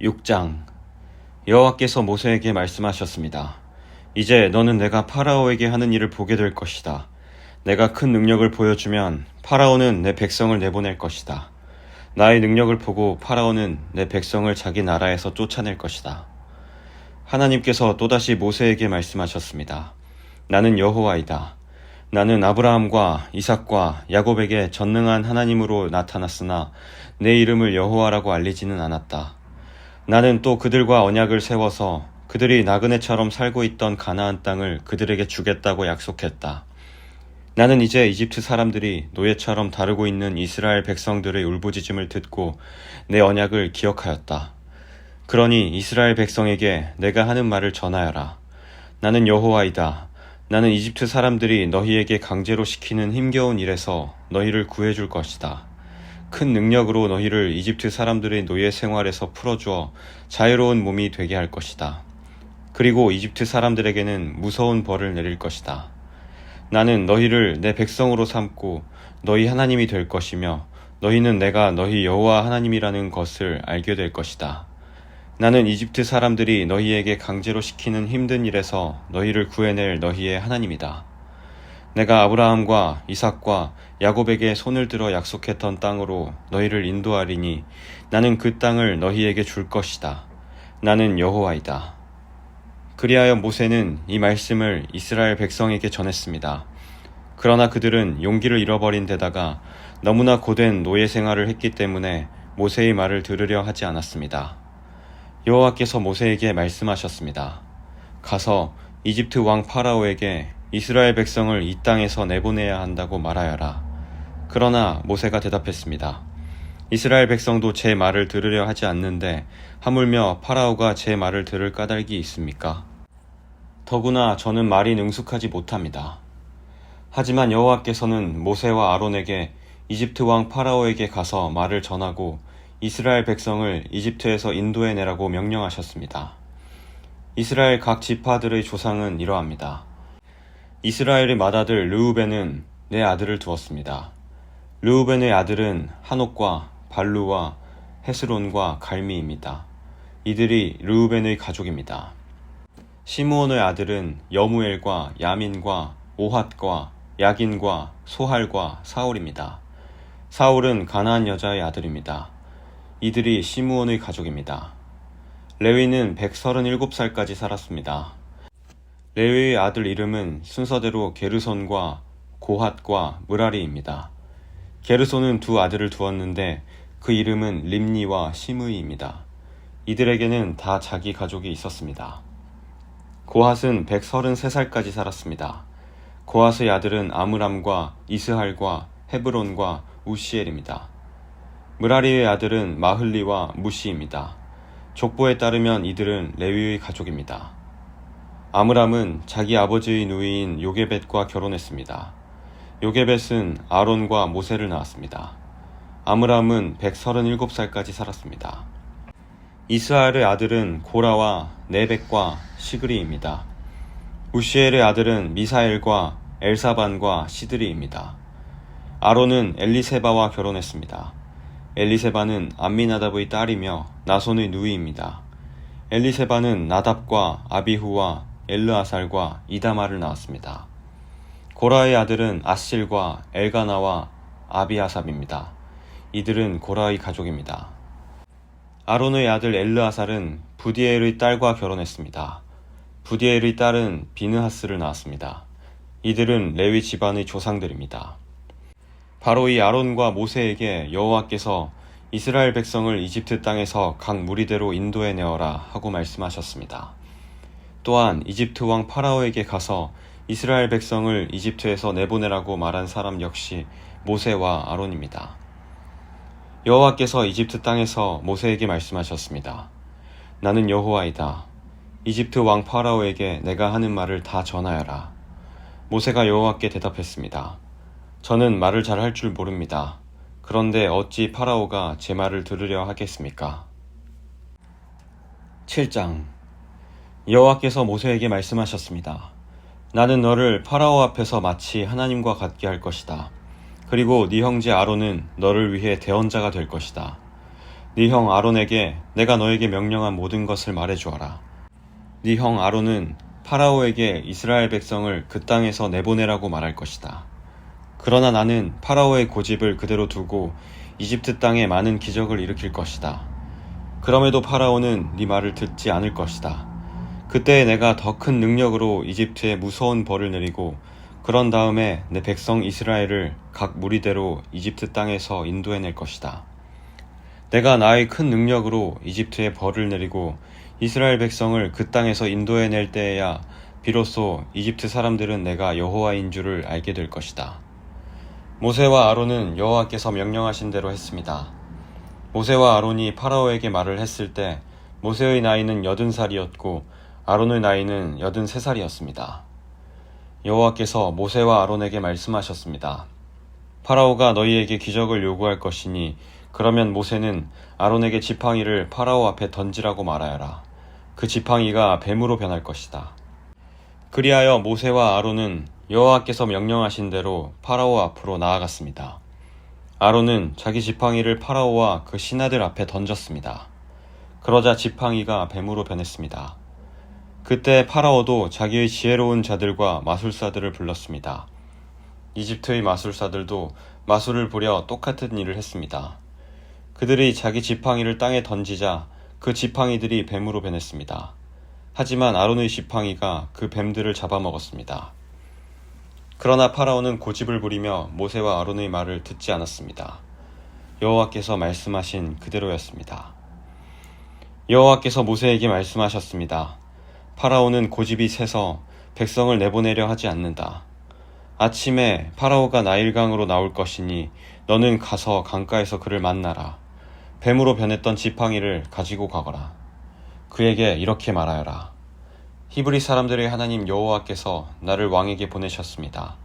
6장. 여호와께서 모세에게 말씀하셨습니다. 이제 너는 내가 파라오에게 하는 일을 보게 될 것이다. 내가 큰 능력을 보여주면 파라오는 내 백성을 내보낼 것이다. 나의 능력을 보고 파라오는 내 백성을 자기 나라에서 쫓아낼 것이다. 하나님께서 또다시 모세에게 말씀하셨습니다. 나는 여호와이다. 나는 아브라함과 이삭과 야곱에게 전능한 하나님으로 나타났으나 내 이름을 여호와라고 알리지는 않았다. 나는 또 그들과 언약을 세워서 그들이 나그네처럼 살고 있던 가나안 땅을 그들에게 주겠다고 약속했다. 나는 이제 이집트 사람들이 노예처럼 다루고 있는 이스라엘 백성들의 울부짖음을 듣고 내 언약을 기억하였다. 그러니 이스라엘 백성에게 내가 하는 말을 전하여라. 나는 여호와이다. 나는 이집트 사람들이 너희에게 강제로 시키는 힘겨운 일에서 너희를 구해줄 것이다. 큰 능력으로 너희를 이집트 사람들의 노예 생활에서 풀어주어 자유로운 몸이 되게 할 것이다. 그리고 이집트 사람들에게는 무서운 벌을 내릴 것이다. 나는 너희를 내 백성으로 삼고 너희 하나님이 될 것이며 너희는 내가 너희 여호와 하나님이라는 것을 알게 될 것이다. 나는 이집트 사람들이 너희에게 강제로 시키는 힘든 일에서 너희를 구해낼 너희의 하나님이다. 내가 아브라함과 이삭과 야곱에게 손을 들어 약속했던 땅으로 너희를 인도하리니 나는 그 땅을 너희에게 줄 것이다. 나는 여호와이다. 그리하여 모세는 이 말씀을 이스라엘 백성에게 전했습니다. 그러나 그들은 용기를 잃어버린 데다가 너무나 고된 노예 생활을 했기 때문에 모세의 말을 들으려 하지 않았습니다. 여호와께서 모세에게 말씀하셨습니다. 가서 이집트 왕 파라오에게 이스라엘 백성을 이 땅에서 내보내야 한다고 말하여라. 그러나 모세가 대답했습니다. 이스라엘 백성도 제 말을 들으려 하지 않는데 하물며 파라오가 제 말을 들을 까닭이 있습니까? 더구나 저는 말이 능숙하지 못합니다. 하지만 여호와께서는 모세와 아론에게 이집트 왕 파라오에게 가서 말을 전하고 이스라엘 백성을 이집트에서 인도해내라고 명령하셨습니다. 이스라엘 각 지파들의 조상은 이러합니다. 이스라엘의 맏아들 르우벤은 네 아들을 두었습니다. 르우벤의 아들은 한옥과 발루와 헤스론과 갈미입니다. 이들이 르우벤의 가족입니다. 시므온의 아들은 여무엘과 야민과 오핫과 야긴과 소할과 사울입니다. 사울은 가나안 여자의 아들입니다. 이들이 시므온의 가족입니다. 레위는 137살까지 살았습니다. 레위의 아들 이름은 순서대로 게르손과 고핫과 므라리입니다. 게르손은 두 아들을 두었는데 그 이름은 림니와 시므이입니다. 이들에게는 다 자기 가족이 있었습니다. 고핫은 133살까지 살았습니다. 고핫의 아들은 아므람과 이스할과 헤브론과 우시엘입니다. 므라리의 아들은 마흘리와 무시입니다. 족보에 따르면 이들은 레위의 가족입니다. 아므람은 자기 아버지의 누이인 요게벳과 결혼했습니다. 요게벳은 아론과 모세를 낳았습니다. 아므람은 137살까지 살았습니다. 이스하엘의 아들은 고라와 네벡과 시그리입니다. 우시엘의 아들은 미사엘과 엘사반과 시드리입니다. 아론은 엘리세바와 결혼했습니다. 엘리세바는 암미나답의 딸이며 나손의 누이입니다. 엘리세바는 나답과 아비후와 엘르아살과 이다마를 낳았습니다. 고라의 아들은 아실과 엘가나와 아비아삽입니다. 이들은 고라의 가족입니다. 아론의 아들 엘르아살은 부디엘의 딸과 결혼했습니다. 부디엘의 딸은 비느하스를 낳았습니다. 이들은 레위 집안의 조상들입니다. 바로 이 아론과 모세에게 여호와께서 이스라엘 백성을 이집트 땅에서 각 무리대로 인도해내어라 하고 말씀하셨습니다. 또한 이집트 왕 파라오에게 가서 이스라엘 백성을 이집트에서 내보내라고 말한 사람 역시 모세와 아론입니다. 여호와께서 이집트 땅에서 모세에게 말씀하셨습니다. 나는 여호와이다. 이집트 왕 파라오에게 내가 하는 말을 다 전하여라. 모세가 여호와께 대답했습니다. 저는 말을 잘 할 줄 모릅니다. 그런데 어찌 파라오가 제 말을 들으려 하겠습니까? 7장. 여호와께서 모세에게 말씀하셨습니다. 나는 너를 파라오 앞에서 마치 하나님과 같게 할 것이다. 그리고 네 형제 아론은 너를 위해 대언자가 될 것이다. 네 형 아론에게 내가 너에게 명령한 모든 것을 말해주어라. 네 형 아론은 파라오에게 이스라엘 백성을 그 땅에서 내보내라고 말할 것이다. 그러나 나는 파라오의 고집을 그대로 두고 이집트 땅에 많은 기적을 일으킬 것이다. 그럼에도 파라오는 네 말을 듣지 않을 것이다. 그때 내가 더 큰 능력으로 이집트에 무서운 벌을 내리고 그런 다음에 내 백성 이스라엘을 각 무리대로 이집트 땅에서 인도해낼 것이다. 내가 나의 큰 능력으로 이집트에 벌을 내리고 이스라엘 백성을 그 땅에서 인도해낼 때에야 비로소 이집트 사람들은 내가 여호와인 줄을 알게 될 것이다. 모세와 아론은 여호와께서 명령하신 대로 했습니다. 모세와 아론이 파라오에게 말을 했을 때 모세의 나이는 80살이었고 아론의 나이는 83살이었습니다. 여호와께서 모세와 아론에게 말씀하셨습니다. 파라오가 너희에게 기적을 요구할 것이니 그러면 모세는 아론에게 지팡이를 파라오 앞에 던지라고 말하여라. 그 지팡이가 뱀으로 변할 것이다. 그리하여 모세와 아론은 여호와께서 명령하신 대로 파라오 앞으로 나아갔습니다. 아론은 자기 지팡이를 파라오와 그 신하들 앞에 던졌습니다. 그러자 지팡이가 뱀으로 변했습니다. 그때 파라오도 자기의 지혜로운 자들과 마술사들을 불렀습니다. 이집트의 마술사들도 마술을 부려 똑같은 일을 했습니다. 그들이 자기 지팡이를 땅에 던지자 그 지팡이들이 뱀으로 변했습니다. 하지만 아론의 지팡이가 그 뱀들을 잡아먹었습니다. 그러나 파라오는 고집을 부리며 모세와 아론의 말을 듣지 않았습니다. 여호와께서 말씀하신 그대로였습니다. 여호와께서 모세에게 말씀하셨습니다. 파라오는 고집이 세서 백성을 내보내려 하지 않는다. 아침에 파라오가 나일강으로 나올 것이니 너는 가서 강가에서 그를 만나라. 뱀으로 변했던 지팡이를 가지고 가거라. 그에게 이렇게 말하여라. 히브리 사람들의 하나님 여호와께서 나를 왕에게 보내셨습니다.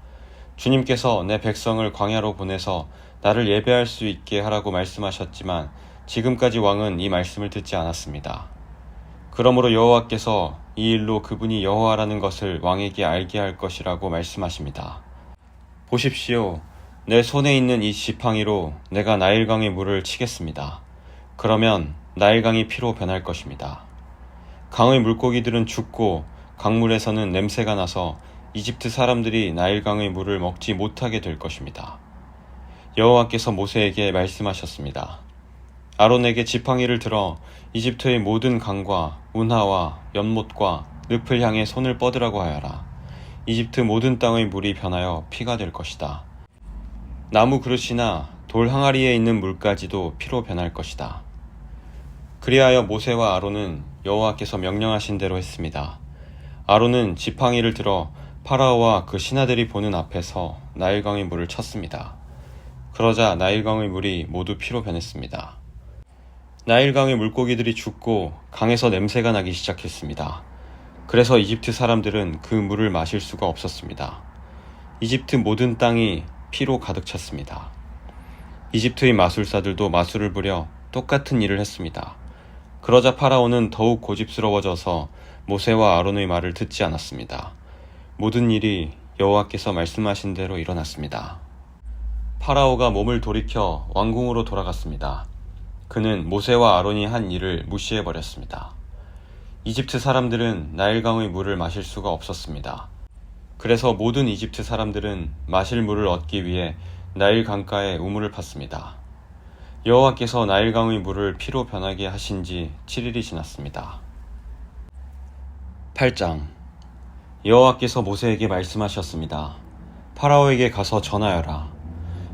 주님께서 내 백성을 광야로 보내서 나를 예배할 수 있게 하라고 말씀하셨지만 지금까지 왕은 이 말씀을 듣지 않았습니다. 그러므로 여호와께서 이 일로 그분이 여호와라는 것을 왕에게 알게 할 것이라고 말씀하십니다. 보십시오. 내 손에 있는 이 지팡이로 내가 나일강의 물을 치겠습니다. 그러면 나일강이 피로 변할 것입니다. 강의 물고기들은 죽고 강물에서는 냄새가 나서 이집트 사람들이 나일강의 물을 먹지 못하게 될 것입니다. 여호와께서 모세에게 말씀하셨습니다. 아론에게 지팡이를 들어 이집트의 모든 강과 운하와 연못과 늪을 향해 손을 뻗으라고 하여라. 이집트 모든 땅의 물이 변하여 피가 될 것이다. 나무 그릇이나 돌 항아리에 있는 물까지도 피로 변할 것이다. 그리하여 모세와 아론은 여호와께서 명령하신 대로 했습니다. 아론은 지팡이를 들어 파라오와 그 신하들이 보는 앞에서 나일강의 물을 쳤습니다. 그러자 나일강의 물이 모두 피로 변했습니다. 나일강의 물고기들이 죽고 강에서 냄새가 나기 시작했습니다. 그래서 이집트 사람들은 그 물을 마실 수가 없었습니다. 이집트 모든 땅이 피로 가득 찼습니다. 이집트의 마술사들도 마술을 부려 똑같은 일을 했습니다. 그러자 파라오는 더욱 고집스러워져서 모세와 아론의 말을 듣지 않았습니다. 모든 일이 여호와께서 말씀하신 대로 일어났습니다. 파라오가 몸을 돌이켜 왕궁으로 돌아갔습니다. 그는 모세와 아론이 한 일을 무시해버렸습니다. 이집트 사람들은 나일강의 물을 마실 수가 없었습니다. 그래서 모든 이집트 사람들은 마실 물을 얻기 위해 나일 강가에 우물을 팠습니다. 여호와께서 나일강의 물을 피로 변하게 하신 지 7일이 지났습니다. 8장. 여호와께서 모세에게 말씀하셨습니다. 파라오에게 가서 전하여라.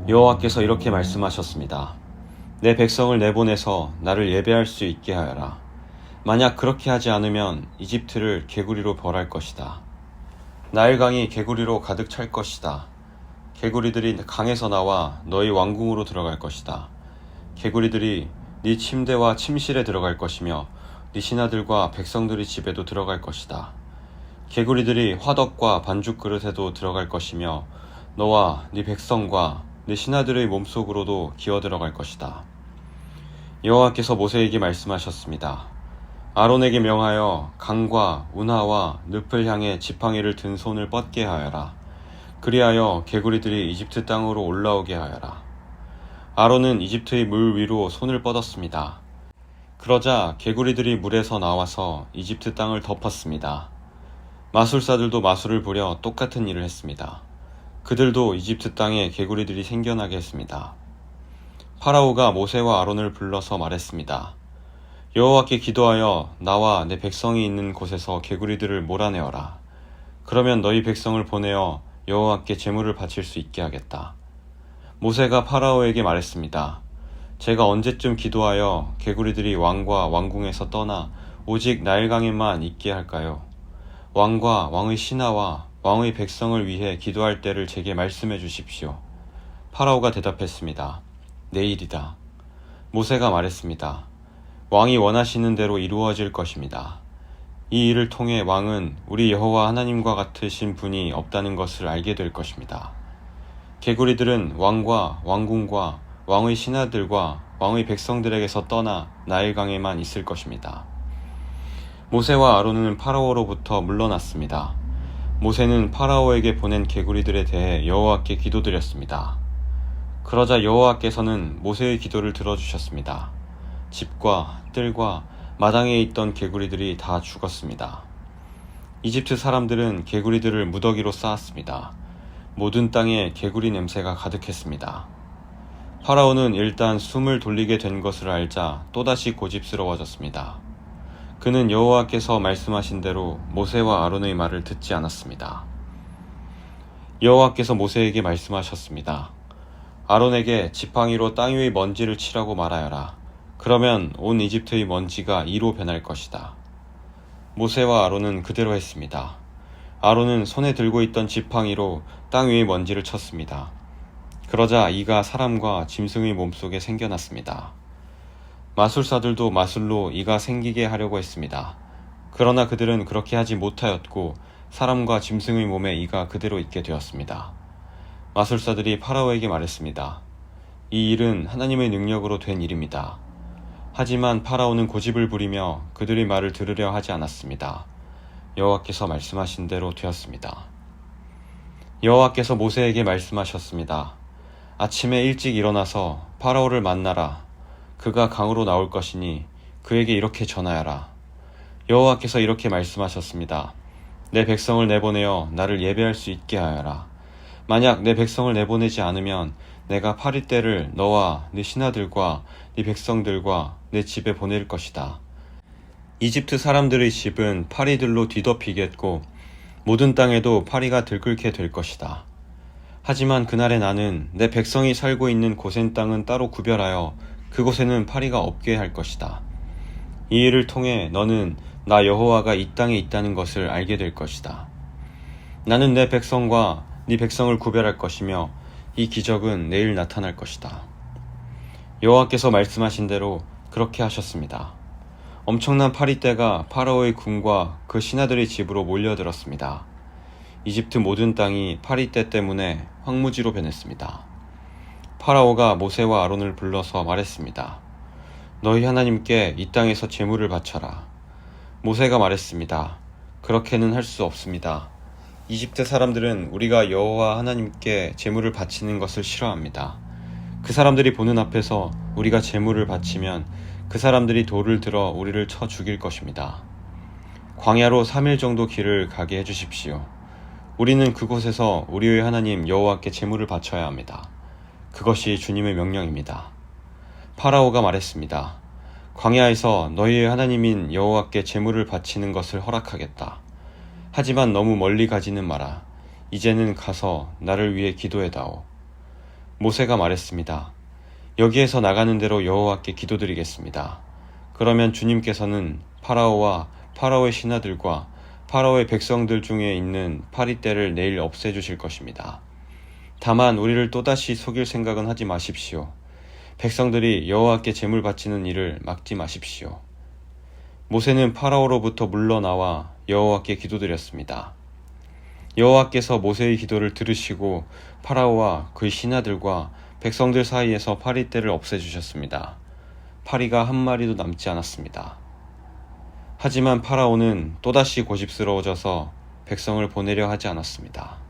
여호와께서 이렇게 말씀하셨습니다. 내 백성을 내보내서 나를 예배할 수 있게 하여라. 만약 그렇게 하지 않으면 이집트를 개구리로 벌할 것이다. 나일강이 개구리로 가득 찰 것이다. 개구리들이 강에서 나와 너희 왕궁으로 들어갈 것이다. 개구리들이 네 침대와 침실에 들어갈 것이며 네 신하들과 백성들의 집에도 들어갈 것이다. 개구리들이 화덕과 반죽 그릇에도 들어갈 것이며 너와 네 백성과 네 신하들의 몸속으로도 기어 들어갈 것이다. 여호와께서 모세에게 말씀하셨습니다. 아론에게 명하여 강과 운하와 늪을 향해 지팡이를 든 손을 뻗게 하여라. 그리하여 개구리들이 이집트 땅으로 올라오게 하여라. 아론은 이집트의 물 위로 손을 뻗었습니다. 그러자 개구리들이 물에서 나와서 이집트 땅을 덮었습니다. 마술사들도 마술을 부려 똑같은 일을 했습니다. 그들도 이집트 땅에 개구리들이 생겨나게 했습니다. 파라오가 모세와 아론을 불러서 말했습니다. 여호와께 기도하여 나와 내 백성이 있는 곳에서 개구리들을 몰아내어라. 그러면 너희 백성을 보내어 여호와께 제물을 바칠 수 있게 하겠다. 모세가 파라오에게 말했습니다. 제가 언제쯤 기도하여 개구리들이 왕과 왕궁에서 떠나 오직 나일강에만 있게 할까요? 왕과 왕의 신하와 왕의 백성을 위해 기도할 때를 제게 말씀해 주십시오. 파라오가 대답했습니다. 내일이다. 모세가 말했습니다. 왕이 원하시는 대로 이루어질 것입니다. 이 일을 통해 왕은 우리 여호와 하나님과 같으신 분이 없다는 것을 알게 될 것입니다. 개구리들은 왕과 왕궁과 왕의 신하들과 왕의 백성들에게서 떠나 나일강에만 있을 것입니다. 모세와 아론은 파라오로부터 물러났습니다. 모세는 파라오에게 보낸 개구리들에 대해 여호와께 기도드렸습니다. 그러자 여호와께서는 모세의 기도를 들어주셨습니다. 집과 뜰과 마당에 있던 개구리들이 다 죽었습니다. 이집트 사람들은 개구리들을 무더기로 쌓았습니다. 모든 땅에 개구리 냄새가 가득했습니다. 파라오는 일단 숨을 돌리게 된 것을 알자 또다시 고집스러워졌습니다. 그는 여호와께서 말씀하신 대로 모세와 아론의 말을 듣지 않았습니다. 여호와께서 모세에게 말씀하셨습니다. 아론에게 지팡이로 땅 위의 먼지를 치라고 말하여라. 그러면 온 이집트의 먼지가 이로 변할 것이다. 모세와 아론은 그대로 했습니다. 아론은 손에 들고 있던 지팡이로 땅 위의 먼지를 쳤습니다. 그러자 이가 사람과 짐승의 몸속에 생겨났습니다. 마술사들도 마술로 이가 생기게 하려고 했습니다. 그러나 그들은 그렇게 하지 못하였고 사람과 짐승의 몸에 이가 그대로 있게 되었습니다. 마술사들이 파라오에게 말했습니다. 이 일은 하나님의 능력으로 된 일입니다. 하지만 파라오는 고집을 부리며 그들의 말을 들으려 하지 않았습니다. 여호와께서 말씀하신 대로 되었습니다. 여호와께서 모세에게 말씀하셨습니다. 아침에 일찍 일어나서 파라오를 만나라. 그가 강으로 나올 것이니 그에게 이렇게 전하여라. 여호와께서 이렇게 말씀하셨습니다. 내 백성을 내보내어 나를 예배할 수 있게 하여라. 만약 내 백성을 내보내지 않으면 내가 파리떼를 너와 네 신하들과 네 백성들과 내 집에 보낼 것이다. 이집트 사람들의 집은 파리들로 뒤덮이겠고 모든 땅에도 파리가 들끓게 될 것이다. 하지만 그날에 나는 내 백성이 살고 있는 고센 땅은 따로 구별하여 그곳에는 파리가 없게 할 것이다. 이 일을 통해 너는 나 여호와가 이 땅에 있다는 것을 알게 될 것이다. 나는 내 백성과 네 백성을 구별할 것이며 이 기적은 내일 나타날 것이다. 여호와께서 말씀하신 대로 그렇게 하셨습니다. 엄청난 파리떼가 파라오의 궁과 그 신하들의 집으로 몰려들었습니다. 이집트 모든 땅이 파리떼 때문에 황무지로 변했습니다. 파라오가 모세와 아론을 불러서 말했습니다. 너희 하나님께 이 땅에서 제물을 바쳐라. 모세가 말했습니다. 그렇게는 할 수 없습니다. 이집트 사람들은 우리가 여호와 하나님께 제물을 바치는 것을 싫어합니다. 그 사람들이 보는 앞에서 우리가 제물을 바치면 그 사람들이 돌을 들어 우리를 쳐 죽일 것입니다. 광야로 3일 정도 길을 가게 해주십시오. 우리는 그곳에서 우리의 하나님 여호와께 제물을 바쳐야 합니다. 그것이 주님의 명령입니다. 파라오가 말했습니다. 광야에서 너희의 하나님인 여호와께 제물을 바치는 것을 허락하겠다. 하지만 너무 멀리 가지는 마라. 이제는 가서 나를 위해 기도해다오. 모세가 말했습니다. 여기에서 나가는 대로 여호와께 기도드리겠습니다. 그러면 주님께서는 파라오와 파라오의 신하들과 파라오의 백성들 중에 있는 파리떼를 내일 없애주실 것입니다. 다만 우리를 또다시 속일 생각은 하지 마십시오. 백성들이 여호와께 제물 바치는 일을 막지 마십시오. 모세는 파라오로부터 물러나와 여호와께 기도드렸습니다. 여호와께서 모세의 기도를 들으시고 파라오와 그의 신하들과 백성들 사이에서 파리떼를 없애주셨습니다. 파리가 한 마리도 남지 않았습니다. 하지만 파라오는 또다시 고집스러워져서 백성을 보내려 하지 않았습니다.